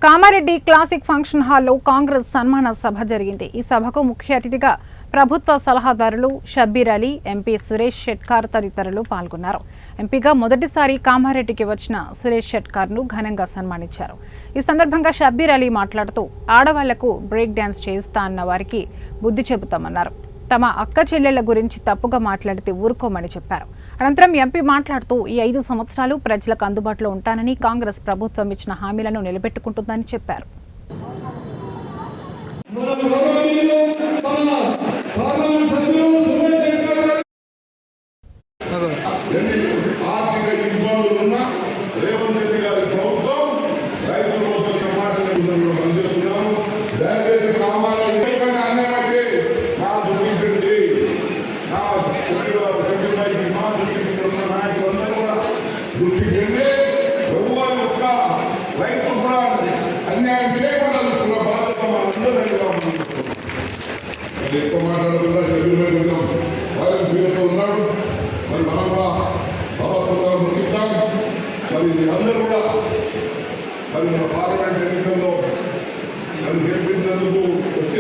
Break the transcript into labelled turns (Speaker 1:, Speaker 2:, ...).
Speaker 1: Kamareddy classic function హాల్లో కాంగ్రెస్ సన్మాన సభ జరిగింది। ఈ సభకు ముఖ్య అతిథిగా ప్రభుత్వ సలహాదారులు షబ్బీర్ అలీ, ఎంపీ సురేష్ షెట్కార్ తదితరులు పాల్గొన్నారు। ఎంపీగా మొదటిసారి కామారెడ్డికి వచ్చిన సురేష్ షెట్కార్ను ఘనంగా సన్మానించారు। ఈ సందర్భంగా షబ్బీర్ అలీ మాట్లాడుతూ ఆడవాళ్లకు బ్రేక్ డాన్స్ చేయిస్తా అన్న వారికి బుద్ధి చెబుతామన్నారు। తమ అక్క చెల్లెళ్ల గురించి తప్పుగా మాట్లాడితే ఊరుకోమని చెప్పారు। అనంతరం ఎంపీ మాట్లాడుతూ ఈ 5 సంవత్సరాలు ప్రజలకు అందుబాటులో ఉంటానని, కాంగ్రెస్ ప్రభుత్వం ఇచ్చిన హామీలను నిలబెట్టుకుంటుందని చెప్పారు।
Speaker 2: అన్యాయం చేయకుండా బాధ్యత ఎక్కువ మాట్లాడకుండా చదివిపోతున్నాం వాళ్ళని పీడుతూ ఉన్నాడు। మరి మనం కూడా బాబా ముఖ్యం మరి అందరూ కూడా మరి మన పార్లమెంట్ ఎన్నికల్లో మరి గెలిపించినందుకు వచ్చి